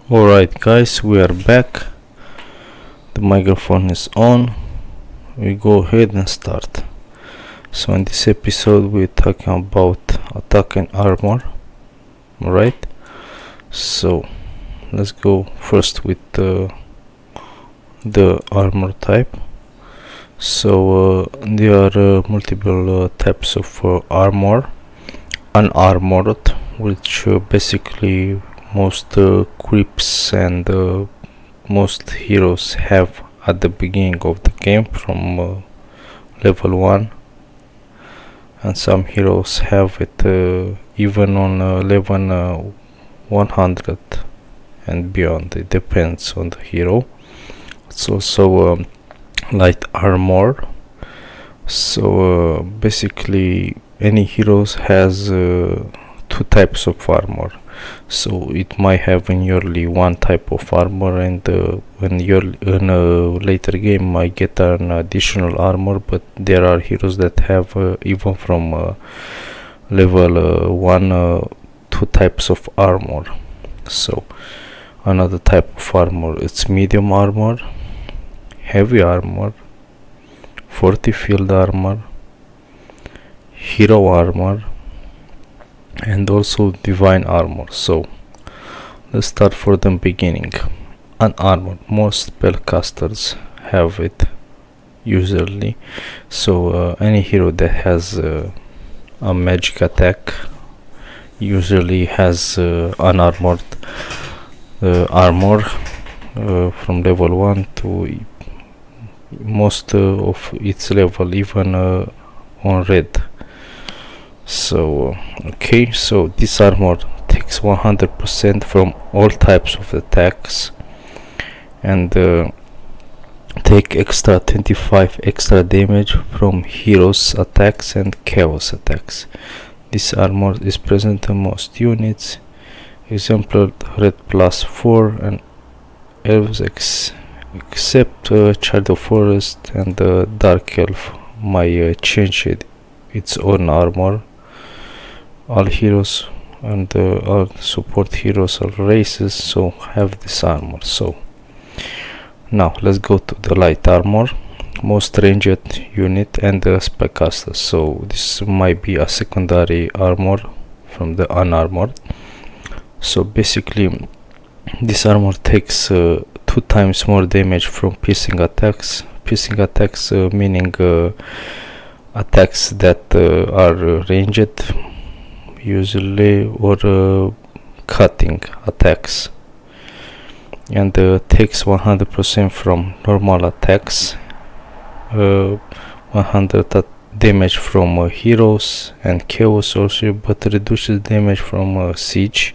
Alright guys, we are back. The microphone is on. We go ahead and start. So in this episode we're talking about attack and armor. Alright, so let's go first with the armor type. So there are multiple types of armor. Unarmored, which basically most creeps and most heroes have at the beginning of the game from level 1, and some heroes have it even on level 100 and beyond. It depends on the hero. It's also light armor. So basically any heroes has two types of armor. So it might have in yearly one type of armor, and in a later game might get an additional armor. But there are heroes that have even from level 1 two types of armor. So another type of armor, it's medium armor, heavy armor, 40 field armor, hero armor, and also divine armor. So let's start for the beginning. Unarmored, most spellcasters have it usually. So any hero that has a magic attack usually has unarmored armor from level 1 to most of its level, even on red. So okay, so this armor takes 100% from all types of attacks, and take extra 25 extra damage from heroes attacks and chaos attacks. This armor is present in most units, example red +4 and elves except child of forest and dark elf might change its own armor. All heroes and all support heroes, all races, so have this armor. So now let's go to the light armor, most ranged unit, and the spellcasters. So this might be a secondary armor from the unarmored. So basically this armor takes 2 times more damage from piercing attacks. Piercing attacks meaning attacks that are ranged usually, or cutting attacks, and takes 100% from normal attacks, 100 damage from heroes and chaos also, but reduces damage from siege,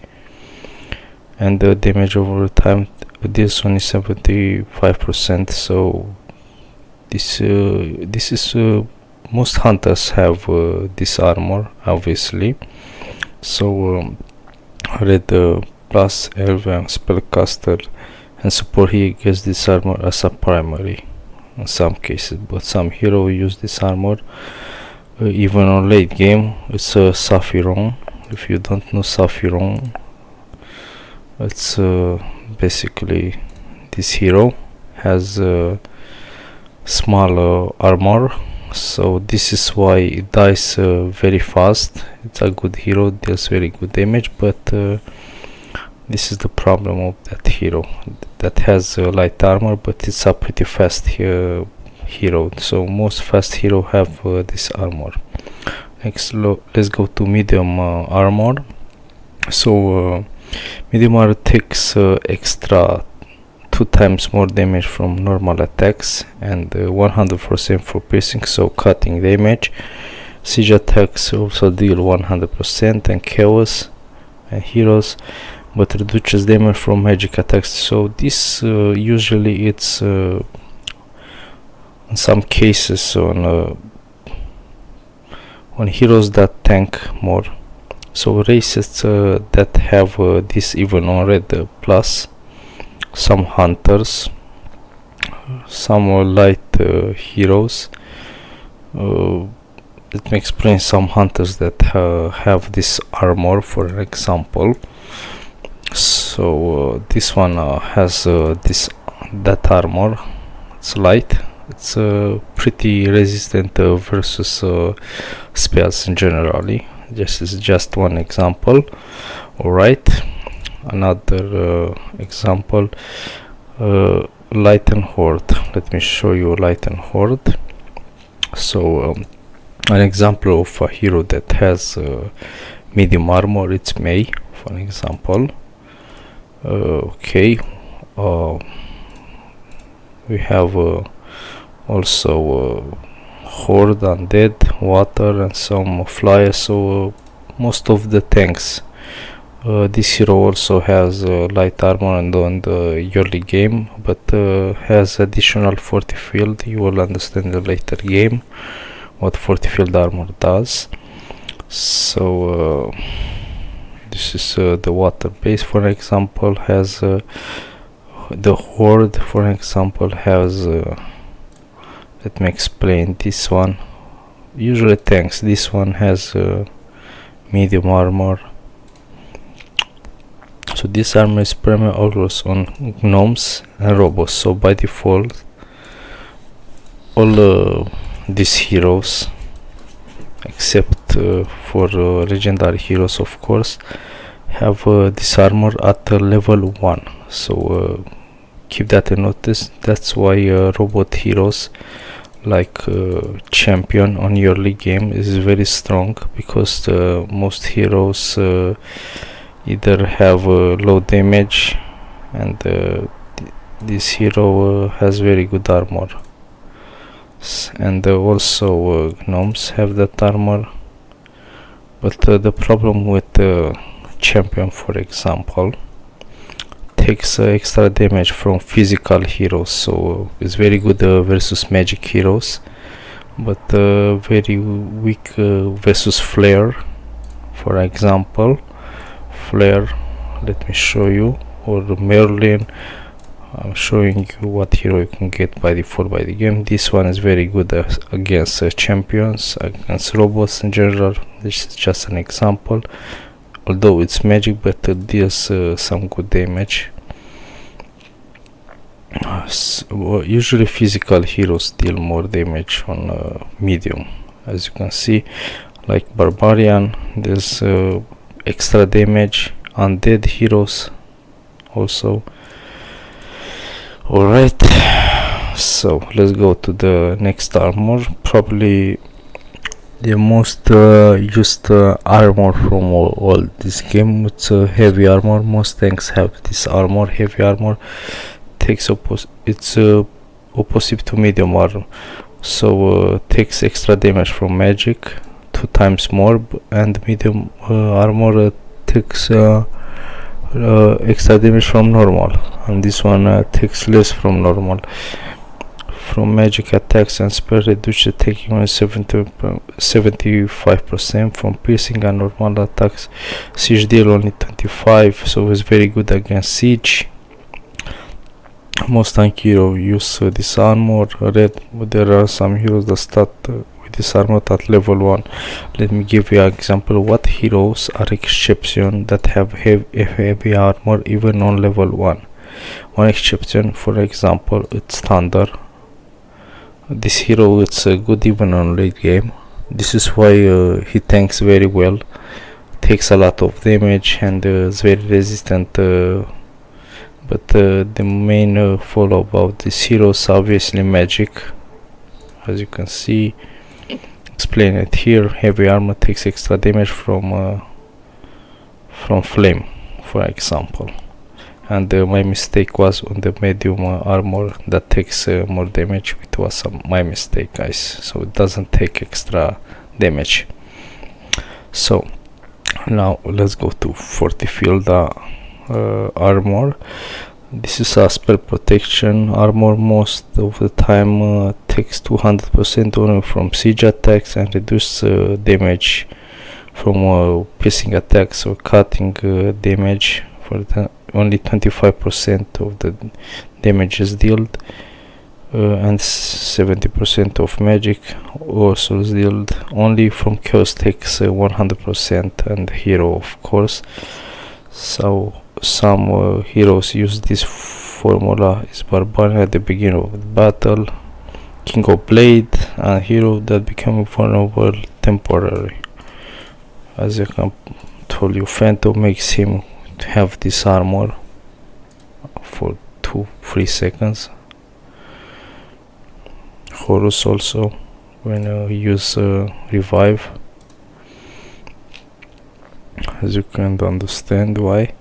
and the damage over time this only 75%. So this is most hunters have this armor obviously. So red plus elf and spellcaster and support, he gets this armor as a primary in some cases, but some hero use this armor even on late game. It's a Sapphiron. If you don't know Sapphiron, it's basically this hero has small armor, so this is why it dies very fast. It's a good hero, deals very good damage, but this is the problem of that hero, that has light armor, but it's a pretty fast hero. So most fast hero have this armor. Next, let's go to medium armor. So medium armor takes extra 2 times more damage from normal attacks, and 100% for piercing, so cutting damage. Siege attacks also deal 100%, and chaos and heroes, but reduces damage from magic attacks. So this usually it's in some cases on heroes that tank more. So races that have this even on red plus, some hunters, some light heroes. Let me explain some hunters that have this armor, for example. So So this one has that armor. It's light. It's pretty resistant versus spells in generally. This is just one example. Alright, another example, Light and Horde. Let me show you Light and Horde. So an example of a hero that has medium armor, it's May, for example. Okay, we have also Horde, Undead, Water, and some Flyers. So most of the tanks. This hero also has light armor and on the early game, but has additional 40 field. You will understand the later game what 40 field armor does. So this is the water base, for example, has the Horde, for example, has let me explain this one. Usually tanks, this one has medium armor. So this armor is primarily always on gnomes and robots. So by default, all these heroes, except for legendary heroes, of course, have this armor at level 1. So keep that in notice. That's why robot heroes like champion on early game is very strong, because most heroes either have low damage, and this hero has very good armor, and also gnomes have that armor. But the problem with champion, for example, takes extra damage from physical heroes, so it's very good versus magic heroes, but very weak versus flare. For example, flare, let me show you, or Merlin. I'm showing you what hero you can get by default by the game. This one is very good against champions, against robots in general. This is just an example, although it's magic, but it deals some good damage. Usually physical heroes deal more damage on medium, as you can see, like Barbarian, there's extra damage. Undead heroes also. Alright, so let's go to the next armor. Probably the most used armor from all this game. It's heavy armor. Most tanks have this armor. Heavy armor takes it's opposite to medium armor, so takes extra damage from magic, 2 times more, and medium armor takes extra damage from normal, and this one takes less from normal. From magic attacks and spell reduce taking on 75% from piercing and normal attacks. Siege deal only 25, so it's very good against siege. Most tank hero use this armor red, but there are some heroes that start with this armor at level 1. Let me give you an example what heroes are exception that have heavy armor even on level 1. One exception, for example, it's Thunder. This hero is good even on late game. This is why he tanks very well, takes a lot of damage, and is very resistant. But the main follow about this hero is obviously magic, as you can see. Explain it here. Heavy armor takes extra damage from flame, for example. And my mistake was on the medium armor that takes more damage. It was my mistake, guys, so it doesn't take extra damage. So now let's go to 40 field armor. This is a spell protection armor. Most of the time takes 200% only from siege attacks and reduce damage from piercing attacks or cutting damage. For the only 25% of the damage is dealt, and 70% of magic also is dealt. Only from chaos takes 100%, and hero, of course. So some heroes use this formula is Barbarian at the beginning of the battle, King of Blade, and hero that become vulnerable temporarily. As I can told you, Phantom makes him have this armor for 2-3 seconds. Horus also, when you use revive, as you can understand why.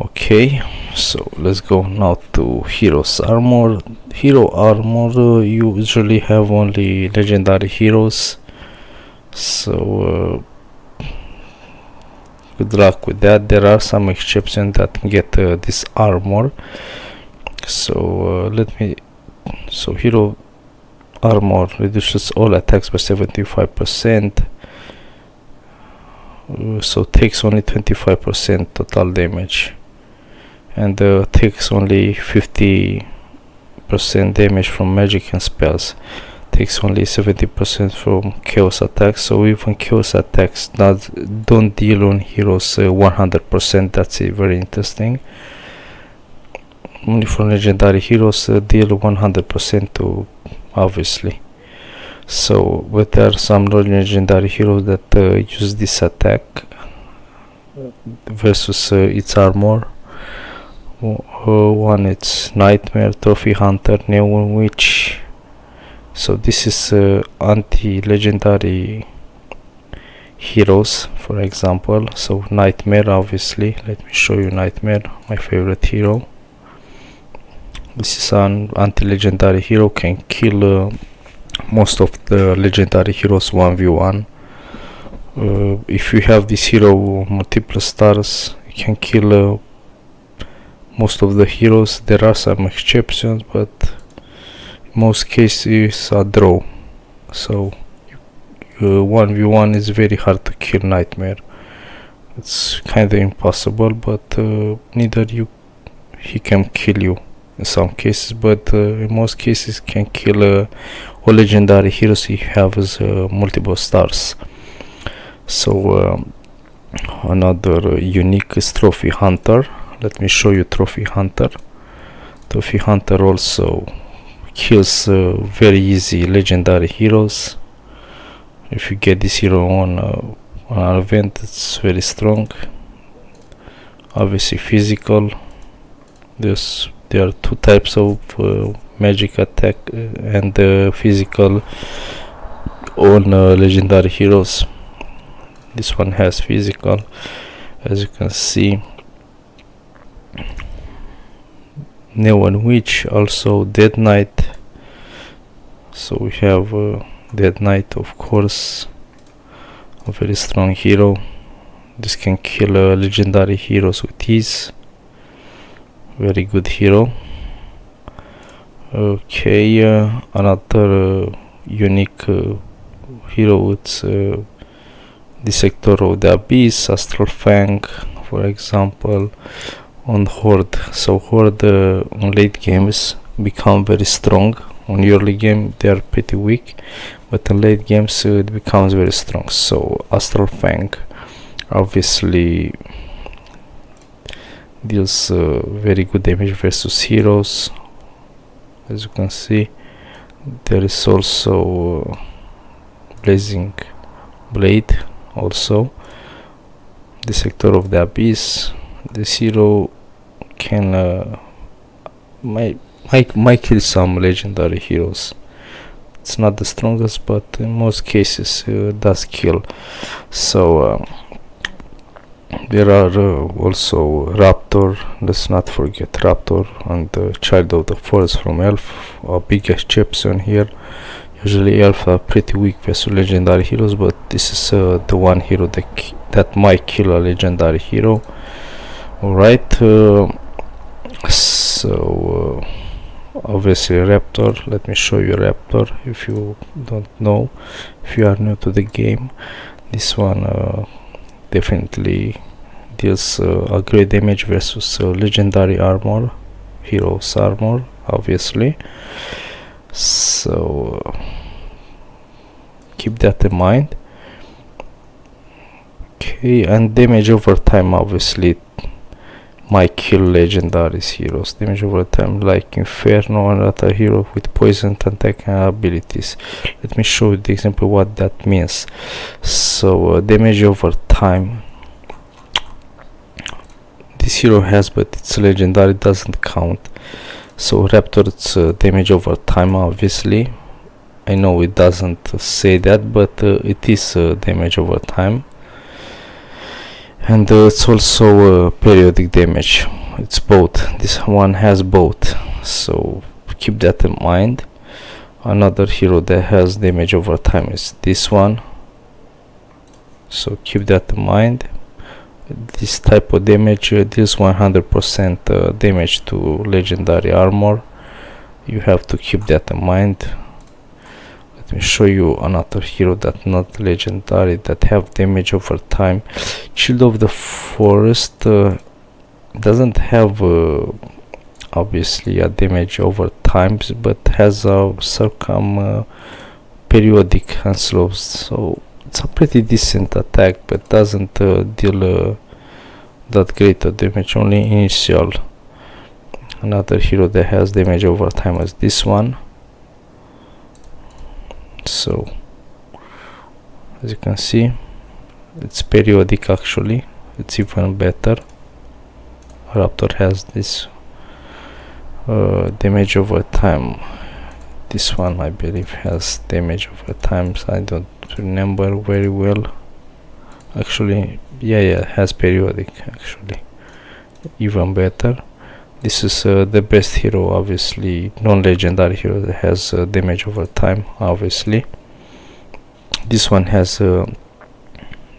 Okay, so let's go now to heroes armor. Hero armor, you usually have only legendary heroes, so good luck with that. There are some exceptions that get this armor, so hero armor reduces all attacks by 75%, so takes only 25% total damage, and takes only 50% damage from magic and spells, takes only 70% from chaos attacks. So even chaos attacks don't deal on heroes 100%. That's very interesting. Only for legendary heroes deal 100% to, obviously. So, but there are some legendary heroes that use this attack versus its armor. One it's Nightmare, Trophy Hunter, Neon Witch. So this is anti-legendary heroes, for example. So Nightmare, obviously. Let me show you Nightmare, my favorite hero. This is an anti-legendary hero, can kill most of the legendary heroes 1v1. If you have this hero multiple stars, you can kill most of the heroes. There are some exceptions, but in most cases a draw. So 1v1 is very hard to kill Nightmare. It's kinda impossible, but he can kill you in some cases, but in most cases can kill all legendary heroes he has multiple stars. So another unique is Trophy Hunter. Let me show you Trophy Hunter. Trophy Hunter also kills very easy legendary heroes. If you get this hero on an event, it's very strong. Obviously physical. There are two types of magic attack and physical on legendary heroes. This one has physical, as you can see. Neon Witch, also Dead Knight. So we have Dead Knight, of course, a very strong hero. This can kill legendary heroes with ease. Very good hero. Okay, another unique hero, it's Dissector of the Abyss, Astral Fang, for example, on Horde. So Horde on late games become very strong. On early game they are pretty weak, but in late games it becomes very strong. So Astral Fang obviously deals very good damage versus heroes. As you can see, there is also Blazing Blade, also Dissector of the Abyss. This hero can might kill some legendary heroes. It's not the strongest, but in most cases does kill. So there are also Raptor. Let's not forget Raptor and the Child of the Forest from Elf, a big exception here. Usually elves are pretty weak versus legendary heroes, but this is the one hero that might kill a legendary hero. Alright, so obviously Raptor. Let me show you Raptor if you don't know, if you are new to the game. This one definitely deals a great damage versus legendary armor, heroes armor, obviously. So keep that in mind. Okay, and damage over time, obviously my kill legendaries heroes. Damage over time, like Inferno, another hero with poison attack and abilities. Let me show you the example what that means. So damage over time, this hero has, but it's legendary, doesn't count. So Raptor's damage over time, obviously. I know it doesn't say that, but it is damage over time. And it's also periodic damage. It's both. This one has both, so keep that in mind. Another hero that has damage over time is this one, so keep that in mind. This type of damage deals 100% damage to legendary armor. You have to keep that in mind. Let me show you another hero that not legendary that have damage over time. Shield of the Forest doesn't have obviously a damage over times, but has a periodic and slows, so it's a pretty decent attack, but doesn't deal that great of damage, only initial. Another hero that has damage over time is this one. So as you can see, it's periodic, actually it's even better. Raptor has this damage over time. This one I believe has damage over time, so I don't remember very well. Actually, yeah, has periodic, actually even better. This is the best hero, obviously non-legendary hero that has damage over time, obviously. This one has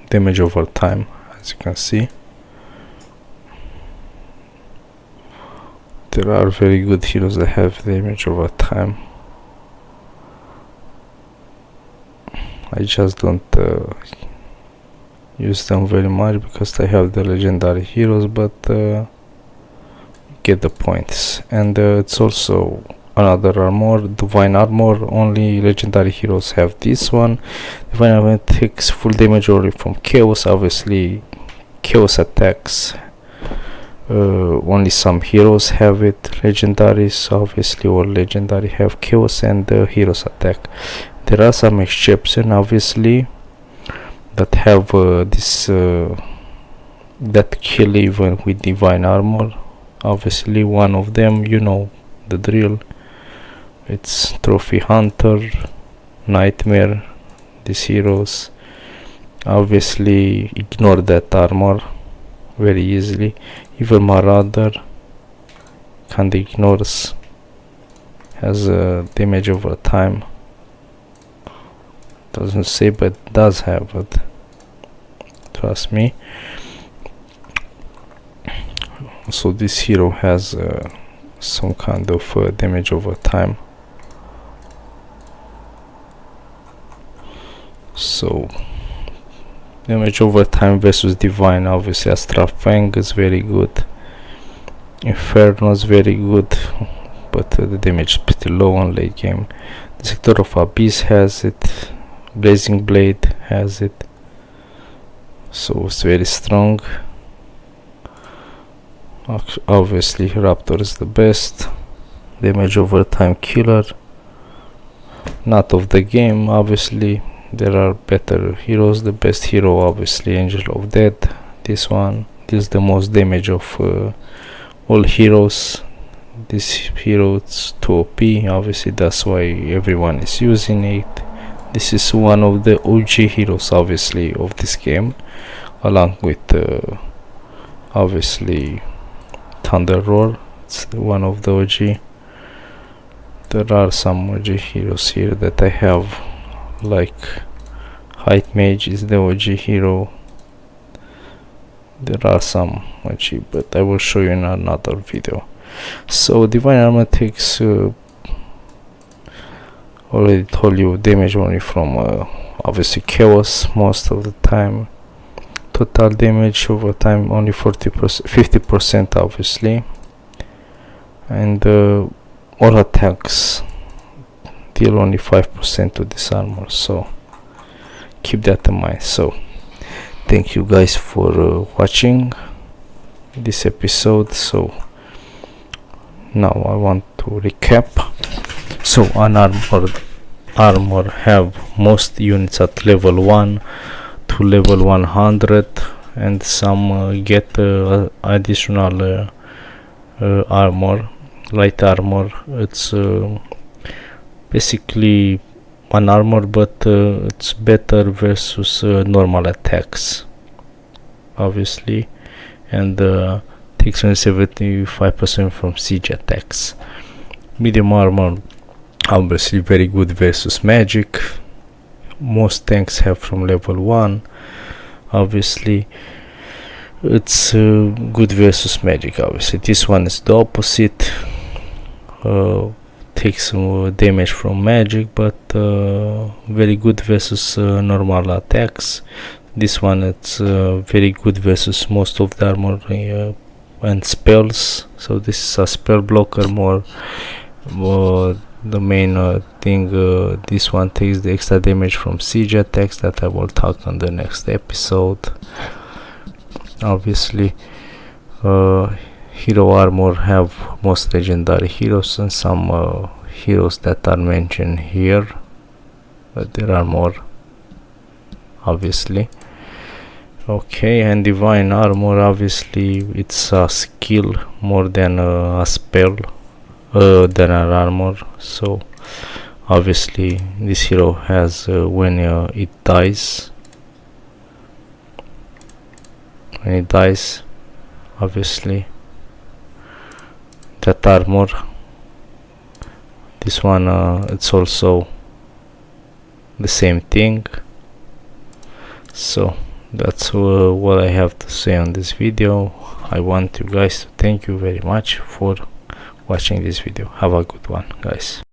damage over time, as you can see. There are very good heroes that have damage over time. I just don't use them very much because I have the legendary heroes, but get the points. And it's also another armor, divine armor. Only legendary heroes have this one. Divine armor takes full damage only from chaos. Obviously chaos attacks, only some heroes have it. Legendaries, obviously all legendary have chaos and heroes attack. There are some exceptions, obviously, that have this that kill even with divine armor. Obviously one of them, you know the drill, it's Trophy Hunter, Nightmare. These heroes obviously ignore that armor very easily. Even Marauder can't ignore, has damage over time. Doesn't say, but does have it, trust me. So this hero has some kind of damage over time. So damage over time versus divine, obviously Astrafang is very good, Inferno is very good, but the damage is pretty low on late game. The Sector of Abyss has it, Blazing Blade has it, so it's very strong. Obviously Raptor is the best damage over time killer, not of the game. Obviously there are better heroes. The best hero obviously Angel of Death. This one deals the most damage of all heroes. This hero is too OP, obviously that's why everyone is using it. This is one of the OG heroes obviously of this game, along with obviously Thunder Roar. It's one of the OG. There are some OG heroes here that I have, like Height Mage is the OG hero. There are some OG, but I will show you in another video. So Divine Armor takes already told you damage only from obviously chaos most of the time. Total damage over time only 50% obviously, and all attacks deal only 5% to this armor, so keep that in mind. So thank you guys for watching. this episode. So now I want to recap. So unarmored armor have most units at level 1 to level 100, and some get additional armor, light armor. It's basically unarmored, but it's better versus normal attacks, obviously, and takes only 75% from siege attacks. Medium armor, obviously very good versus magic. Most tanks have from level 1. Obviously it's good versus magic. Obviously this one is the opposite, takes some damage from magic, but very good versus normal attacks. This one it's very good versus most of the armor and spells. So this is a spell blocker more. The main thing, this one takes the extra damage from siege attacks that I will talk on the next episode. Obviously hero armor have most legendary heroes and some heroes that are mentioned here, but there are more, obviously. Okay, and divine armor, obviously it's a skill more than a spell, than an armor. So obviously this hero has when it dies, obviously that armor, this one it's also the same thing. So that's what I have to say on this video. I want you guys to thank you very much for watching this video. Have a good one, guys.